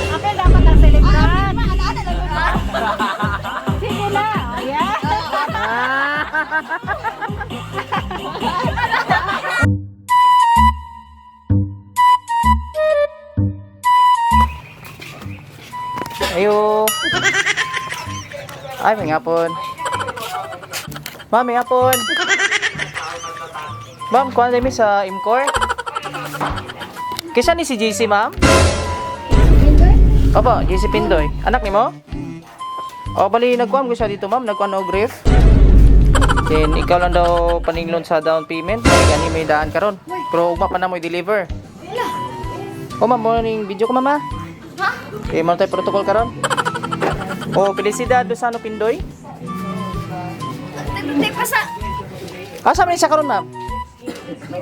Ako dapat ang celebran. Sige na. Ayan. Ayo. Ay, may hapon. Ma'am, may hapon. Ma'am, kuha na sa Imcor. Kisa ni si JC, ma'am? Opo, JC Pindoy. Anak ni mo? O, bali, nagkuhan ko siya dito, ma'am. Nagkuhan o grief. Then, ikaw lang daw paninglon sa down payment. Gani may daan ka ron. Pero, ugma pa na mo i-deliver. O, ma'am, morning video ko, mama. Ha? Okay, mo tayo protocol ka ron. O, Felicidad Lozano Pindoy. Hindi pa sa... Asa man siya karon, ma'am?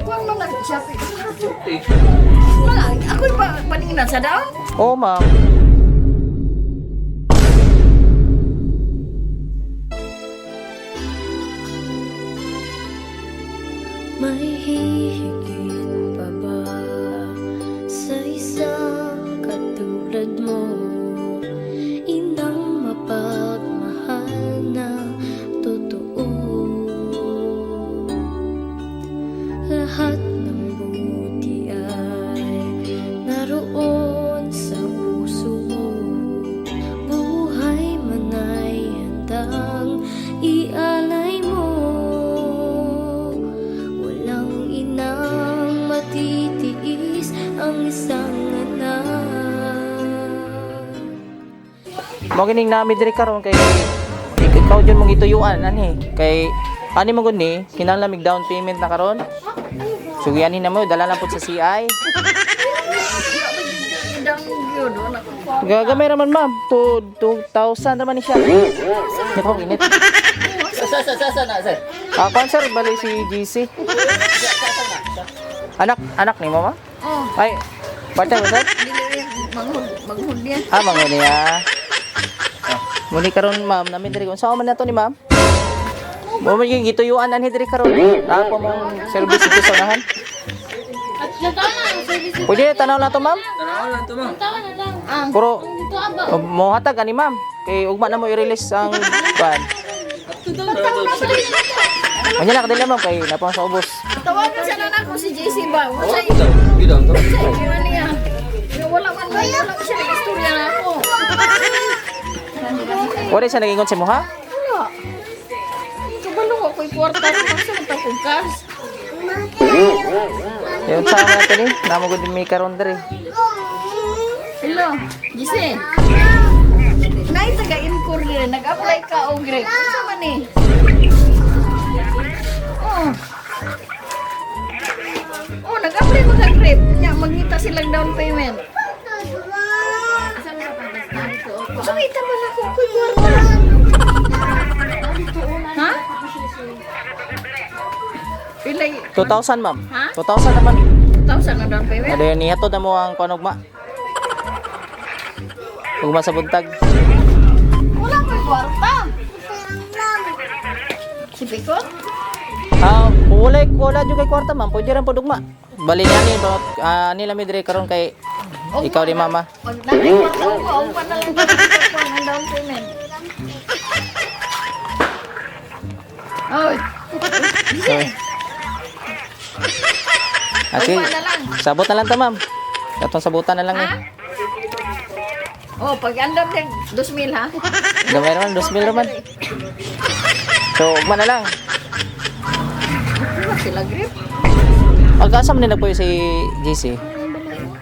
Huwag mo nag-shopping. Ako ba paninginan sa daon? Oo, ma'am. May hihigit pa ba sa isang katulad mo? Inang mapagmahal na totoo. Lahat ng buti ay naroon sa puso mo. Buhay man ay handang ialay mo. Walang inang matitiis ang isang anak. Mo gining nami diri karon kay ikaw jud mong ituyuan ani kay ani mo gud ni kinahanglan mig down payment na karon. So yani na mo dala lang pud sa CI. Idang yun, wala ko. Gagamay raman, ma'am. 2,000 raman ni siya. Ito init. Ah, concert bali si GC. Anak ni mo, ma'am? Oh, Ay, partner mo, sir? maghud yan. Ah, mango niya. Muni karon, ma'am, namin diri kon. Saan man nato ni ma'am? Mo man yung gituyuan anhi diri karon. Naa po mong service dito sa unahan. At natawa na ang service. Pwede tanaw na to, ma'am. Natawa na lang. Ah, Puro Dito aba. mo hatag ani, ma'am. Kay ugma na mo i-release ang ban. Anya na kadila, ma'am, kay napang sa ubos. tawagan siya na ako si JC ba? Wala sa niya. Wala man siya nag-istorya na ako. Wala siya nagingon sa mo, ha? Wala. Kabalo ako'y kwarta rin ang sa matapong kas. Yung sa natin eh, namagod din may karon diri. Hello, JC. Nay taga-incur rin. Nag-apply ka o grade. Ano sa man eh? Oh. Oh, nag-apply mo ka grade. Nya, magngita silang down payment. Sumita ba na ako ako'y kwarta? Ha? Pilay. 2,000, ma'am. Ha? 2,000 naman. 2,000 na down payment? Ada yan nihatod na mo ang panugma. Ugma sa buntag. Wala ko'y kwarta. Si Pikot? Ah, wala jud kay kwarta, ma'am. Pwede ran pod ugma. Bali niya ni nila mi dire karon kay ikaw di mama. Pag nag-kwarta ko, ang pa na lang ko ang down payment. Oy. Sige. Ate, Ugma na lang. sabot na lang ta, ma'am. Katong sabutan na lang eh. Ha? Oh, pag andam din 2,000 ha. Gamay naman 2,000 naman. So, ugma na lang. Wala sila grip. Pagkasam ni na po si JC.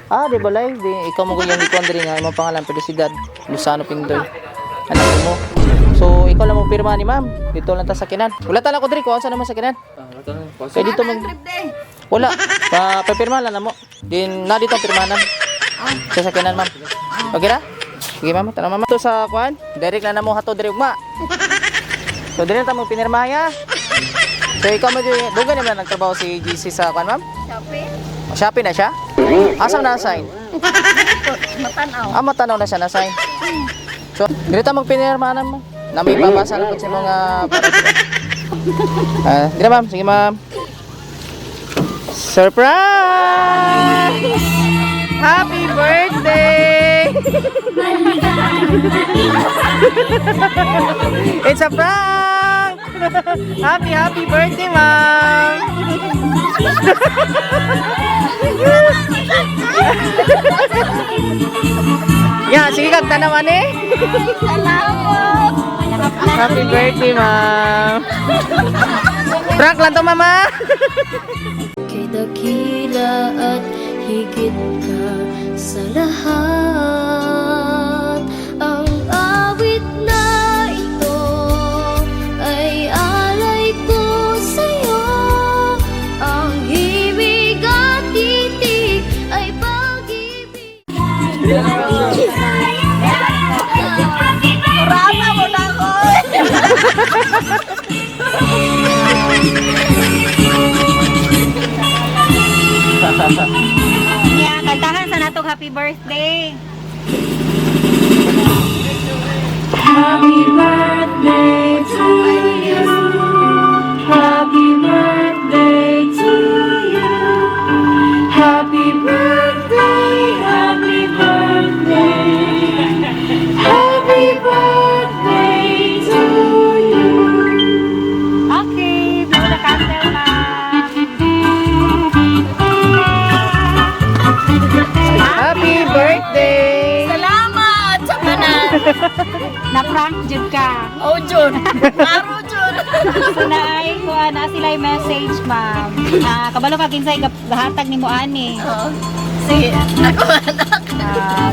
Ah, di balay, di ikaw mo yung ikuan diri nga imong pangalan Felicidad Lozano Pindoy. Anak mo. So, ikaw lang mo pirma ni ma'am. Dito lang ta sa kinan. Wala ta lang ko diri ko sa naman sa kinan. Kaya dito Wala mag grip din. wala. Papirma lang na mo. Din na dito ang pirmanan. Sa sakinan, ma'am. Okay na? Sige, ma'am. Tara, ma'am. Ito sa kuan. Direct na mo hato diri ugma. So, diri na ta mo pinirma ya. So, ikaw mo dugan naman nagtrabaho si GC sa kuan, ma'am? Shopee. Shopee na siya? Asa na sign? Matanaw. Ah, matanaw na siya na sign. So, dito magpinirma na mo. Na may babasa na po sa mga para. Dito, ma'am. Sige, ma'am. Surprise! Happy birthday! It's a prank! Happy birthday, ma'am! Yeah, sige kag tanaman eh. Salamat! Happy birthday, ma'am! Prank lang to, mama! Kay dakila at higit ka sa lahat. Ang awit na ito ay alay ko sa'yo. Ang himig at titig ay pag-ibig. Rama mo na ako! Yeah, kantahan sa natong happy birthday. Happy birthday to you. Happy birthday to you. Happy birthday, happy birthday. Happy birthday to you. Okay, blow the candle, ma'am. Happy birthday! Salamat sa kanan! Na-prank jud ka. Oh, Jun! Klaro, Jun! So naay ko na sila yung message, ma'am. Kabalo ka kinsay gahatag nimo ani. Oh, sige, ako anak.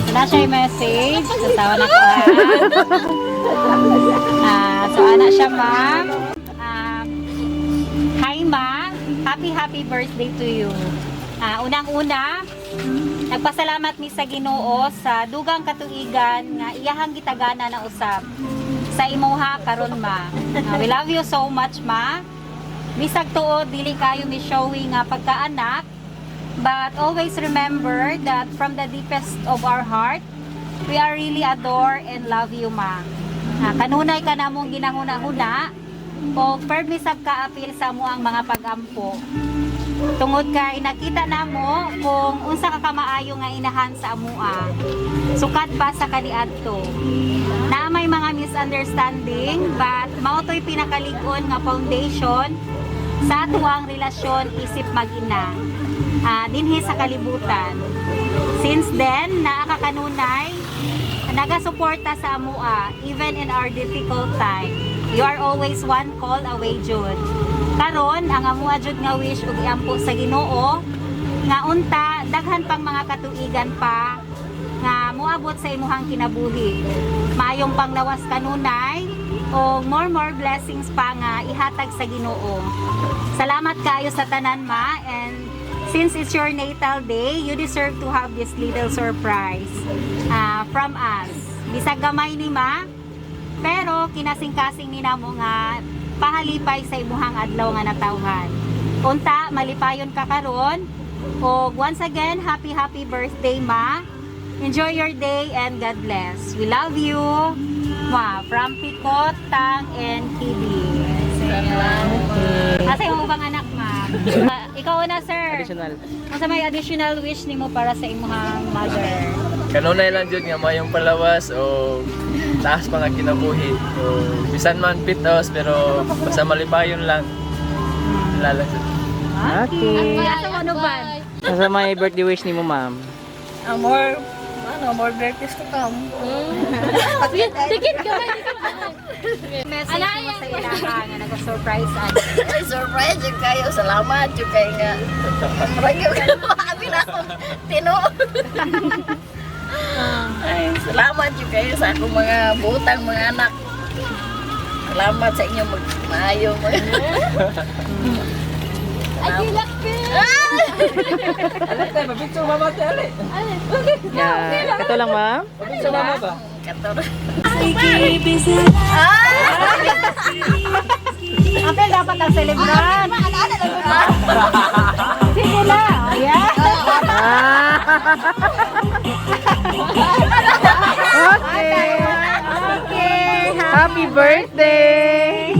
So na siya yung message. Tawa na ko. So ana siya, ma'am. Hi, ma. Happy birthday to you. Unang-una, nagpasalamat mi sa Ginoo sa dugang katuigan nga iyahang gitagana na usab sa imuha karon, ma. We love you so much, ma. Bisag tuod dili kayo mi showing nga pagkaanak, but always remember that from the deepest of our heart, we are really adore and love you, ma. Kanunay ka namong ginahuna-huna o firmly sab ka apil sa mo ang mga pag-ampo. Tungod kay nakita namo kung unsa ka kamaayo nga inahan sa amua. Sukat pa sa kaniadto. Na may mga misunderstanding, but mao to'y pinakalig-on nga foundation sa tuwang relasyon isip mag-ina. Dinhi sa kalibutan. Since then, naakakanunay, nagasuporta sa amua even in our difficult time. You are always one call away, Jud. Karon ang amua jud nga wish ug iampo sa Ginoo nga unta daghan pang mga katuigan pa nga moabot sa imuhang kinabuhi. Maayong panglawas kanunay o more blessings pa nga ihatag sa Ginoo. Salamat kaayo sa tanan, ma, and since it's your natal day, you deserve to have this little surprise from us. Bisag gamay ni ma, pero kinasing-kasing ni namo nga pahalipay sa imuhang adlaw nga natawhan. Unta, malipayon ka karon. O once again, happy birthday, ma. Enjoy your day and God bless. We love you. Ma, from Pikot, Tang, and Kibi. Asa yung ubang anak, ma? Ikaw na, sir. Additional. Kung may additional wish nimo para sa imuhang mother. Kanunay lang jud nga mayong palawas o taas pa nga kinabuhi. O bisan man pitos pero basta malipayon lang. Lalang jud. Okay. Asa mo ano ba? Asa may birthday wish ni mo, ma'am? More birthdays to come. Tikit ka ba? Message mo sa ilaha nga nag-surprise ano. Ay, surprise yung kayo. Salamat yung kayo nga. Ragyo ka na makami na akong tinuod. Ay, salamat yung kayo sa akong mga butang, mga anak. Salamat sa inyo maayong mga. Ay, hilak Yeah. Kato lang, ma'am. Apel dapat ang celebran. Sige na. Ayan. Okay. Okay. Happy birthday!